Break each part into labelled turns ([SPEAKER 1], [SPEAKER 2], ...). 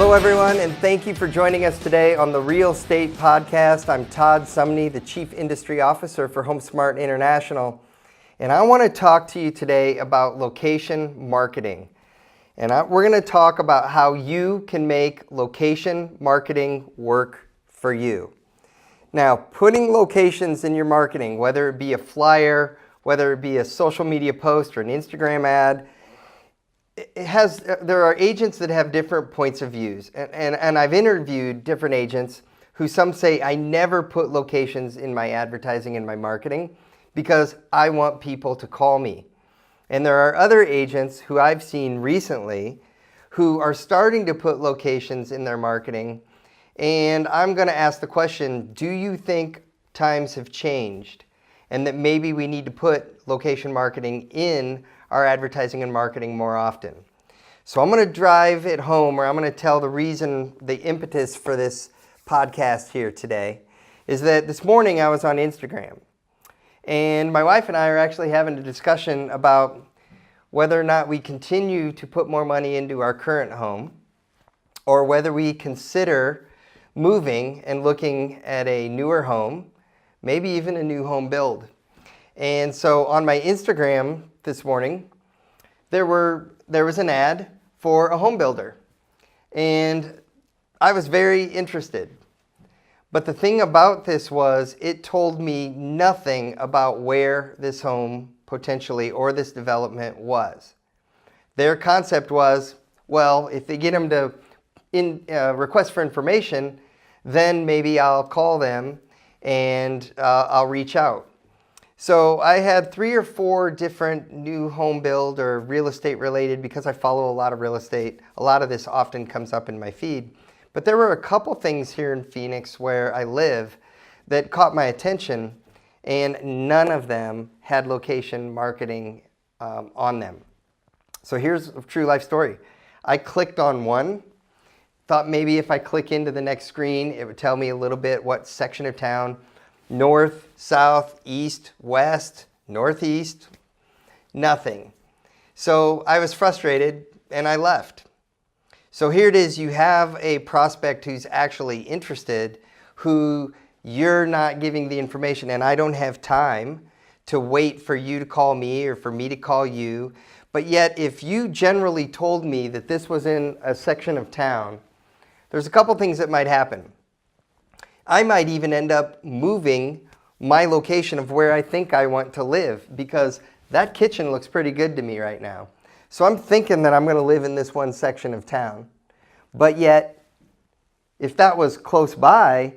[SPEAKER 1] Hello everyone, and thank you for joining us today on the Real Estate Podcast. I'm Todd Sumney, the Chief Industry Officer for HomeSmart International, and I want to talk to you today about location marketing. And we're going to talk about how you can make location marketing work for you. Now, putting locations in your marketing, whether it be a flyer, whether it be a social media post or an Instagram ad, there are agents that have different points of views, and I've interviewed different agents who some say, I never put locations in my advertising and my marketing because I want people to call me. And there are other agents who I've seen recently who are starting to put locations in their marketing, and I'm going to ask the question, do you think times have changed and that maybe we need to put location marketing in our advertising and marketing more often? So I'm going to drive it home, or I'm going to tell the reason, the impetus for this podcast here today is that this morning I was on Instagram, and my wife and I are actually having a discussion about whether or not we continue to put more money into our current home or whether we consider moving and looking at a newer home, maybe even a new home build. And so on my Instagram this morning, there was an ad for a home builder, and I was very interested. But the thing about this was it told me nothing about where this home potentially or this development was. Their concept was, well, if they get them to request for information, then maybe I'll call them and I'll reach out. So I had 3 or 4 different new home build or real estate related, because I follow a lot of real estate. A lot of this often comes up in my feed. But there were a couple things here in Phoenix where I live that caught my attention, and none of them had location marketing on them. So here's a true life story. I clicked on one, thought maybe if I click into the next screen, it would tell me a little bit what section of town. North, south, east, west, northeast, nothing. So I was frustrated and I left. So here it is, you have a prospect who's actually interested, who you're not giving the information, and I don't have time to wait for you to call me or for me to call you. But yet, if you generally told me that this was in a section of town, there's a couple things that might happen. I might even end up moving my location of where I think I want to live, because that kitchen looks pretty good to me right now. So I'm thinking that I'm going to live in this one section of town. But yet, if that was close by,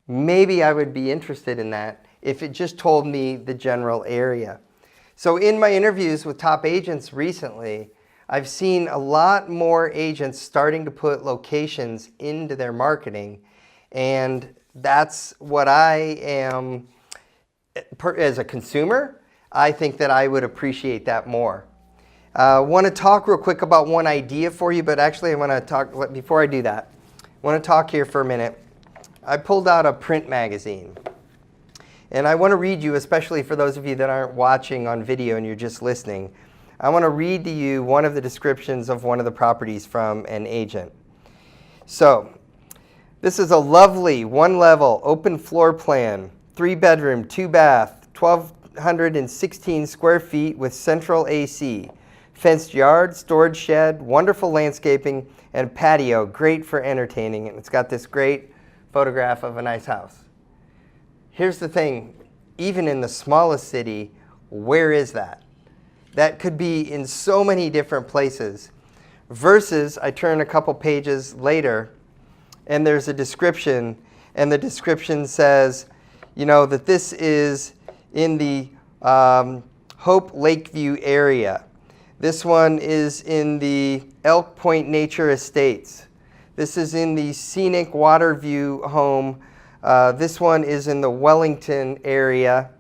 [SPEAKER 1] maybe I would be interested in that if it just told me the general area. So in my interviews with top agents recently, I've seen a lot more agents starting to put locations into their marketing, and that's what I am, as a consumer, I think that I would appreciate that more. I want to talk real quick about one idea for you, but actually I want to talk, before I do that, I want to talk here for a minute. I pulled out a print magazine, and I want to read you, especially for those of you that aren't watching on video and you're just listening, I want to read to you one of the descriptions of one of the properties from an agent. So, this is a lovely 1-level open floor plan, 3-bedroom, 2-bath, 1,216 square feet with central AC, fenced yard, storage shed, wonderful landscaping, and patio, great for entertaining. And it's got this great photograph of a nice house. Here's the thing, even in the smallest city, where is that? That could be in so many different places. Versus, I turn a couple pages later, and there's a description, and the description says, that this is in the Hope Lakeview area. This one is in the Elk Point Nature Estates. This is in the Scenic Waterview home. This one is in the Wellington area.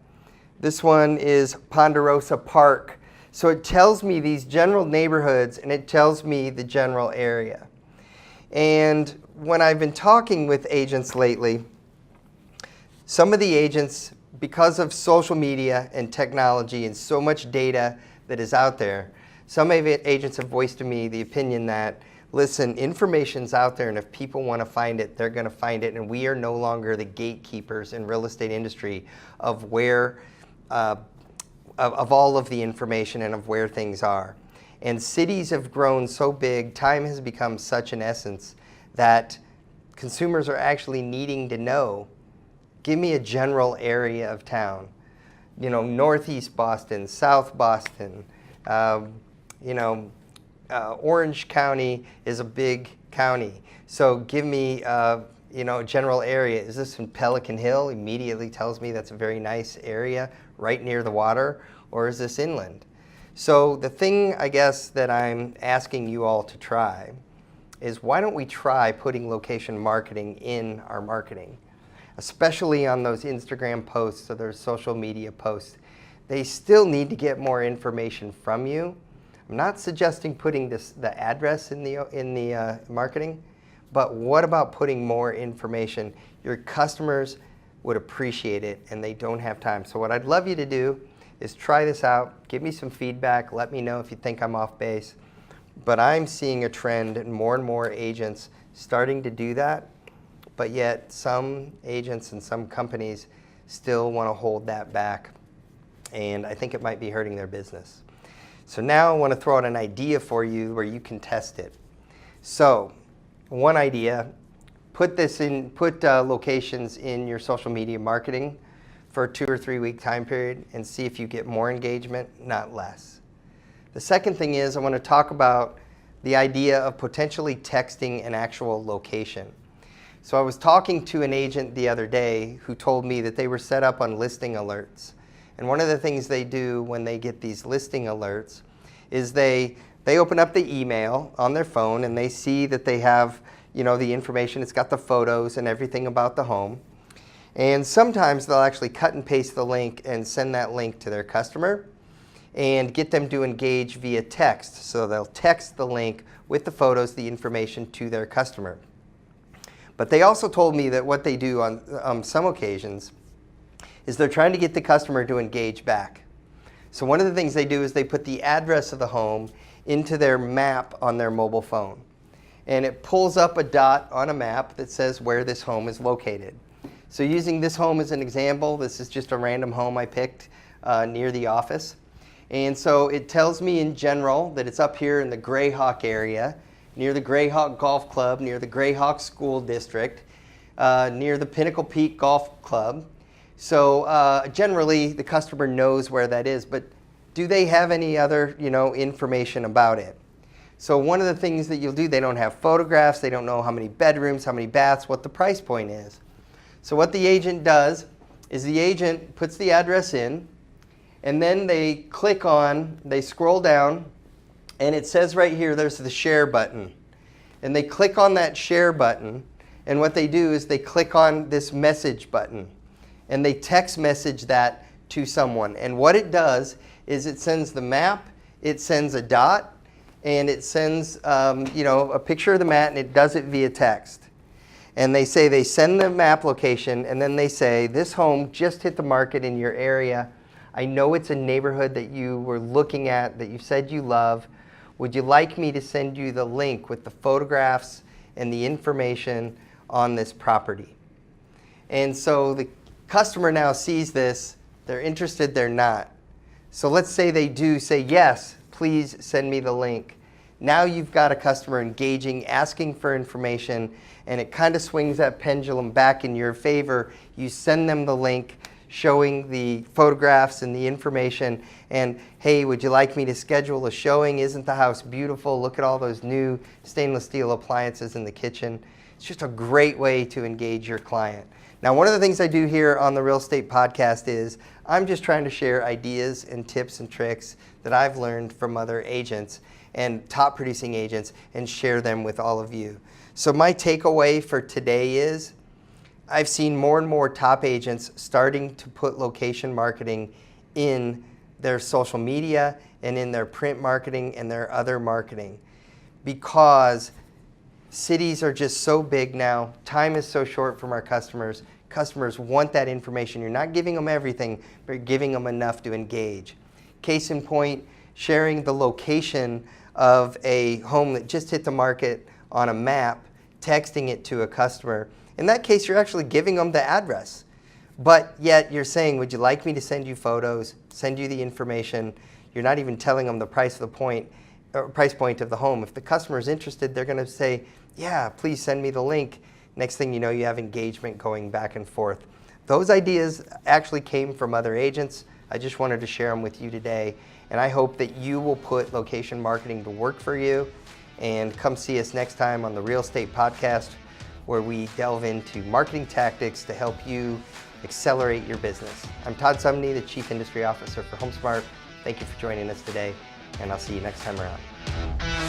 [SPEAKER 1] This one is Ponderosa Park. So it tells me these general neighborhoods, and it tells me the general area. And when I've been talking with agents lately, some of the agents, because of social media and technology and so much data that is out there, some agents have voiced to me the opinion that listen, information's out there, and if people want to find it, they're going to find it, and we are no longer the gatekeepers in real estate industry of where, of all of the information and of where things are. And cities have grown so big, time has become such an essence that consumers are actually needing to know, give me a general area of town. You know, Northeast Boston, South Boston, Orange County is a big county. So give me, a general area. Is this in Pelican Hill? Immediately tells me that's a very nice area right near the water, or is this inland? So the thing, I guess, that I'm asking you all to try is, why don't we try putting location marketing in our marketing, especially on those Instagram posts or those social media posts. They still need to get more information from you. I'm not suggesting putting the address in the marketing, but what about putting more information? Your customers would appreciate it, and they don't have time. So what I'd love you to do is try this out, give me some feedback, let me know if you think I'm off base. But I'm seeing a trend in more and more agents starting to do that, but yet some agents and some companies still want to hold that back, and I think it might be hurting their business. So now I want to throw out an idea for you where you can test it. So one idea, put locations in your social media marketing for a 2 or 3 week time period and see if you get more engagement, not less. The second thing is, I want to talk about the idea of potentially texting an actual location. So I was talking to an agent the other day who told me that they were set up on listing alerts. And one of the things they do when they get these listing alerts is they open up the email on their phone and they see that they have, the information. It's got the photos and everything about the home. And sometimes they'll actually cut and paste the link and send that link to their customer and get them to engage via text. So they'll text the link with the photos, the information to their customer. But they also told me that what they do on some occasions is they're trying to get the customer to engage back. So one of the things they do is they put the address of the home into their map on their mobile phone. And it pulls up a dot on a map that says where this home is located. So using this home as an example, this is just a random home I picked near the office. And so it tells me in general that it's up here in the Grayhawk area, near the Grayhawk Golf Club, near the Grayhawk School District, near the Pinnacle Peak Golf Club. So generally the customer knows where that is, but do they have any other information about it? So one of the things that you'll do, they don't have photographs, they don't know how many bedrooms, how many baths, what the price point is. So what the agent does is the agent puts the address in, and then they scroll down, and it says right here, there's the share button. And they click on that share button, and what they do is they click on this message button, and they text message that to someone. And what it does is it sends the map, it sends a dot, and it sends a picture of the map, and it does it via text. And they say they send the map location, and then they say, this home just hit the market in your area. I know it's a neighborhood that you were looking at, that you said you love. Would you like me to send you the link with the photographs and the information on this property? And so the customer now sees this, they're interested, they're not. So let's say they do say, yes, please send me the link. Now you've got a customer engaging, asking for information, and it kind of swings that pendulum back in your favor. You send them the link showing the photographs and the information, and hey, would you like me to schedule a showing? Isn't the house beautiful? Look at all those new stainless steel appliances in the kitchen. It's just a great way to engage your client. Now, one of the things I do here on the Real Estate Podcast is I'm just trying to share ideas and tips and tricks that I've learned from other agents and top producing agents and share them with all of you. So my takeaway for today is I've seen more and more top agents starting to put location marketing in their social media and in their print marketing and their other marketing, because cities are just so big now. Time is so short from our customers. Customers want that information. You're not giving them everything, but you're giving them enough to engage. Case in point, sharing the location of a home that just hit the market on a map, texting it to a customer. In that case, you're actually giving them the address. But yet you're saying, would you like me to send you photos, send you the information? You're not even telling them the price point of the home. If the customer is interested, they're going to say, yeah, please send me the link. Next thing you know, you have engagement going back and forth. Those ideas actually came from other agents. I just wanted to share them with you today. And I hope that you will put location marketing to work for you. And come see us next time on the Real Estate Podcast, where we delve into marketing tactics to help you accelerate your business. I'm Todd Sumney, the Chief Industry Officer for HomeSmart. Thank you for joining us today, and I'll see you next time around.